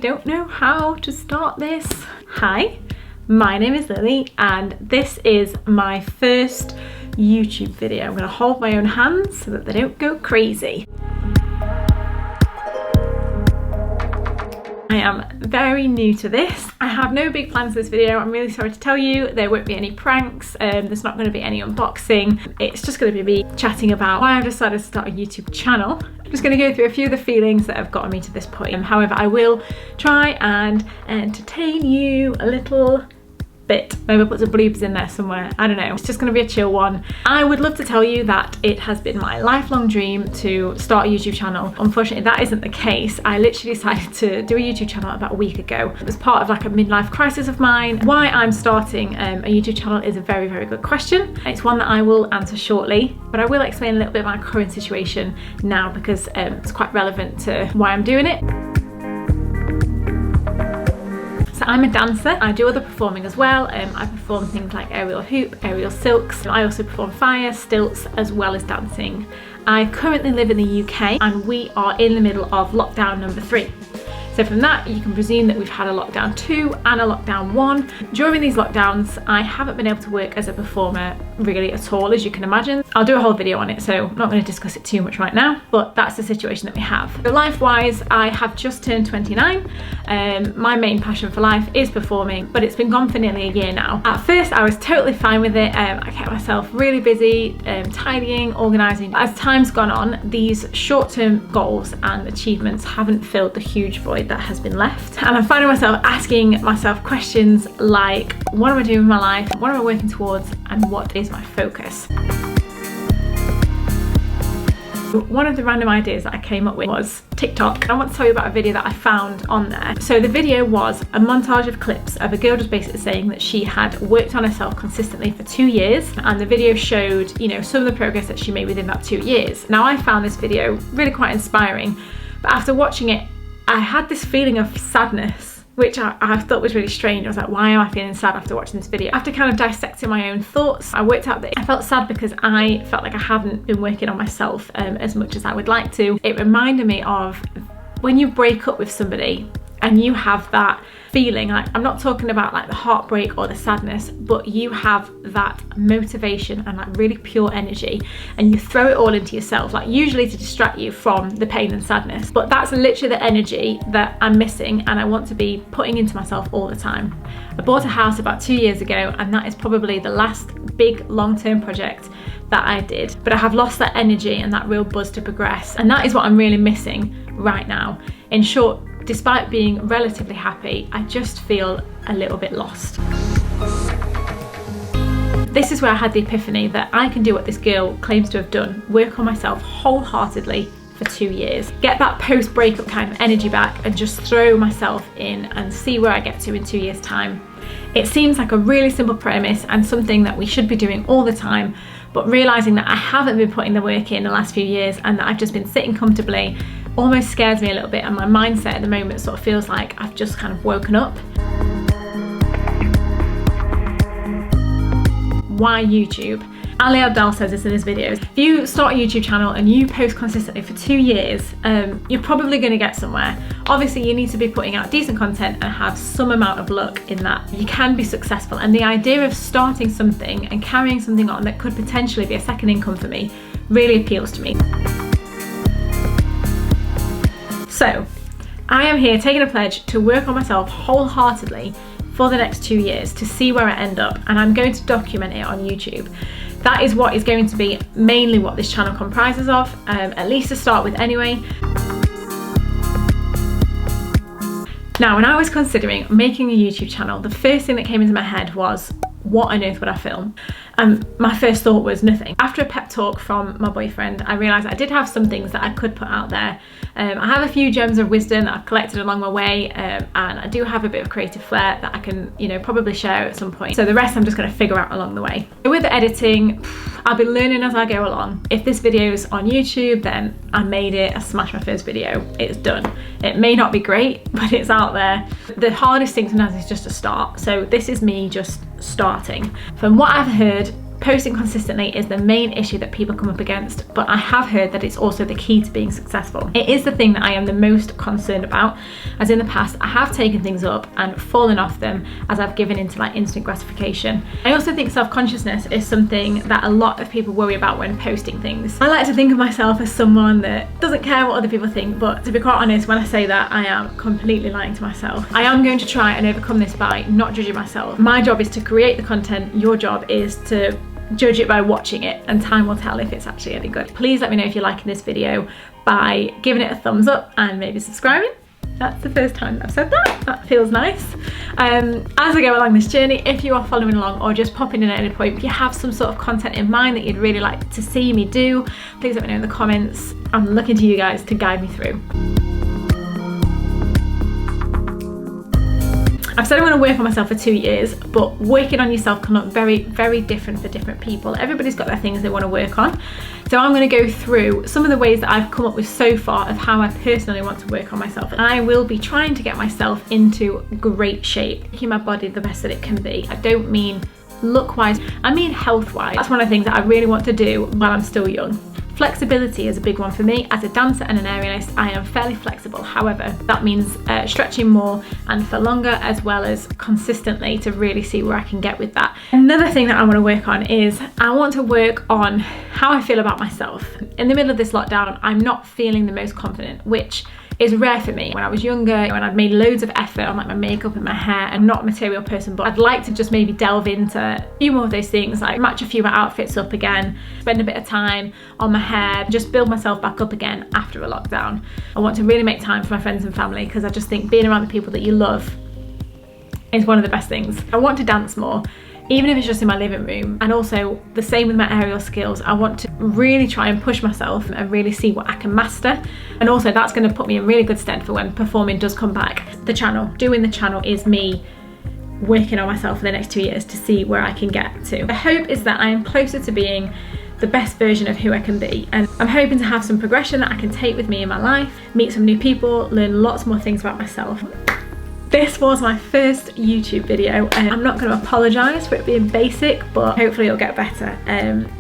don't know how to start this. Hi, my name is Lily and this is my first YouTube video. I'm going to hold my own hands so that they don't go crazy. I am very new to this. I have no big plans for this video. I'm really sorry to tell you, there won't be any pranks, there's not going to be any unboxing. It's just going to be me chatting about why I've decided to start a YouTube channel. I'm just going to go through a few of the feelings that have gotten me to this point. However, I will try and entertain you a little bit. Maybe I'll put some bloopers in there somewhere. I don't know. It's just going to be a chill one. I would love to tell you that it has been my lifelong dream to start a YouTube channel. Unfortunately, that isn't the case. I literally decided to do a YouTube channel about a week ago. It was part of like a midlife crisis of mine. Why I'm starting a YouTube channel is a very, very good question. It's one that I will answer shortly, but I will explain a little bit of my current situation now because it's quite relevant to why I'm doing it. So I'm a dancer. I do other performing as well. I perform things like aerial hoop, aerial silks. I also perform fire, stilts, as well as dancing. I currently live in the UK and we are in the middle of lockdown number 3. So from that, you can presume that we've had a lockdown 2 and a lockdown 1. During these lockdowns, I haven't been able to work as a performer really at all, as you can imagine. I'll do a whole video on it, so I'm not going to discuss it too much right now, but that's the situation that we have. So life-wise, I have just turned 29. My main passion for life is performing, but it's been gone for nearly a year now. At first, I was totally fine with it. I kept myself really busy, tidying, organising. As time's gone on, these short-term goals and achievements haven't filled the huge void that has been left, and I'm finding myself asking myself questions like, what am I doing with my life, what am I working towards, and what is my focus? One of the random ideas that I came up with was TikTok. I want to tell you about a video that I found on there. So the video was a montage of clips of a girl just basically saying that she had worked on herself consistently for 2 years, and the video showed, you know, some of the progress that she made within that 2 years. Now, I found this video really quite inspiring, but after watching it, I had this feeling of sadness, which I thought was really strange. I was like, why am I feeling sad after watching this video? After kind of dissecting my own thoughts, I worked out that I felt sad because I felt like I haven't been working on myself as much as I would like to. It reminded me of when you break up with somebody and you have that feeling, like, I'm not talking about like the heartbreak or the sadness, but you have that motivation and like really pure energy and you throw it all into yourself, like usually to distract you from the pain and sadness. But that's literally the energy that I'm missing and I want to be putting into myself all the time. I bought a house about 2 years ago and that is probably the last big long-term project that I did, but I have lost that energy and that real buzz to progress, and that is what I'm really missing right now. In short, despite being relatively happy, I just feel a little bit lost. This is where I had the epiphany that I can do what this girl claims to have done, work on myself wholeheartedly for 2 years, get that post-breakup kind of energy back and just throw myself in and see where I get to in 2 years' time. It seems like a really simple premise and something that we should be doing all the time, but realising that I haven't been putting the work in the last few years and that I've just been sitting comfortably almost scares me a little bit, and my mindset at the moment sort of feels like I've just kind of woken up. Why YouTube? Ali Abdal says this in his videos. If you start a YouTube channel and you post consistently for 2 years, you're probably going to get somewhere. Obviously, you need to be putting out decent content and have some amount of luck in that. You can be successful, and the idea of starting something and carrying something on that could potentially be a second income for me really appeals to me. So, I am here taking a pledge to work on myself wholeheartedly for the next 2 years to see where I end up, and I'm going to document it on YouTube. That is what is going to be mainly what this channel comprises of, at least to start with anyway. Now, when I was considering making a YouTube channel, the first thing that came into my head was, what on earth would I film? My first thought was nothing. After a pep talk from my boyfriend, I realised I did have some things that I could put out there. I have a few gems of wisdom that I've collected along my way, and I do have a bit of creative flair that I can, you know, probably share at some point. So the rest I'm just going to figure out along the way. With the editing, I'll be learning as I go along. If this video's on YouTube, then I made it, I smashed my first video, it's done. It may not be great, but it's out there. The hardest thing sometimes is just to start. So this is me just starting. From what I've heard, posting consistently is the main issue that people come up against, but I have heard that it's also the key to being successful. It is the thing that I am the most concerned about, as in the past I have taken things up and fallen off them as I've given into like instant gratification. I also think self-consciousness is something that a lot of people worry about when posting things. I like to think of myself as someone that doesn't care what other people think, but to be quite honest, when I say that, I am completely lying to myself. I am going to try and overcome this by not judging myself. My job is to create the content, your job is to judge it by watching it, and time will tell if it's actually any good. Please let me know if you're liking this video by giving it a thumbs up and maybe subscribing. That's the first time I've said that. That feels nice. As I go along this journey, if you are following along or just popping in at any point, if you have some sort of content in mind that you'd really like to see me do, please let me know in the comments. I'm looking to you guys to guide me through. I've said I want to work on myself for 2 years, but working on yourself can look very, very different for different people. Everybody's got their things they want to work on. So I'm going to go through some of the ways that I've come up with so far of how I personally want to work on myself. And I will be trying to get myself into great shape, making my body the best that it can be. I don't mean look-wise, I mean health-wise. That's one of the things that I really want to do while I'm still young. Flexibility is a big one for me. As a dancer and an aerialist, I am fairly flexible. However, that means stretching more and for longer, as well as consistently, to really see where I can get with that. Another thing that I want to work on is I want to work on how I feel about myself. In the middle of this lockdown, I'm not feeling the most confident, which is rare for me. When I was younger, when I'd made loads of effort on like my makeup and my hair, and not a material person, but I'd like to just maybe delve into a few more of those things, like match a few of my outfits up again, spend a bit of time on my hair, just build myself back up again after a lockdown. I want to really make time for my friends and family, because I just think being around the people that you love is one of the best things. I want to dance more, even if it's just in my living room. And also the same with my aerial skills. I want to really try and push myself and really see what I can master. And also that's going to put me in really good stead for when performing does come back. The channel, doing the channel is me working on myself for the next 2 years to see where I can get to. The hope is that I am closer to being the best version of who I can be, and I'm hoping to have some progression that I can take with me in my life, meet some new people, learn lots more things about myself. This was my first YouTube video. I'm not going to apologise for it being basic, but hopefully it'll get better.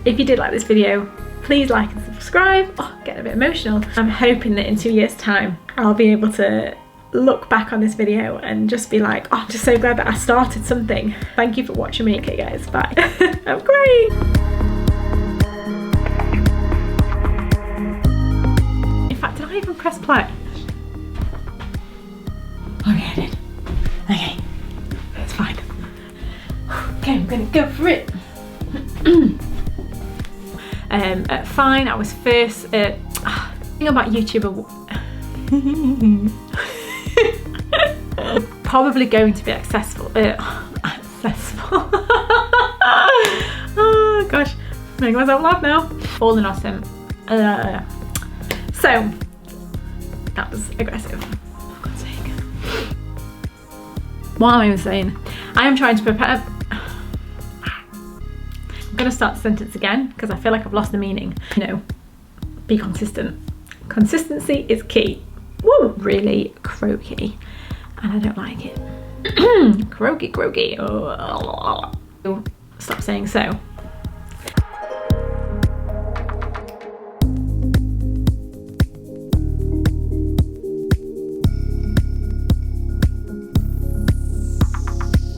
If you did like this video, please like and subscribe. Oh, getting a bit emotional. I'm hoping that in 2 years' time, I'll be able to look back on this video and just be like, oh, I'm just so glad that I started something. Thank you for watching me. Okay guys, bye. I'm great. In fact, did I even press play? Okay, I did. Okay, that's fine. Okay, I'm gonna go for it. Fine, I was first. Thing about YouTube, probably going to be accessible. Accessible. Oh gosh, making myself laugh now. Falling off him. So that was aggressive. What am I even saying? I am trying to prepare. I'm gonna start the sentence again because I feel like I've lost the meaning. You know, be consistent. Consistency is key. Woo! Really croaky, and I don't like it. Croaky. Oh. Stop saying so.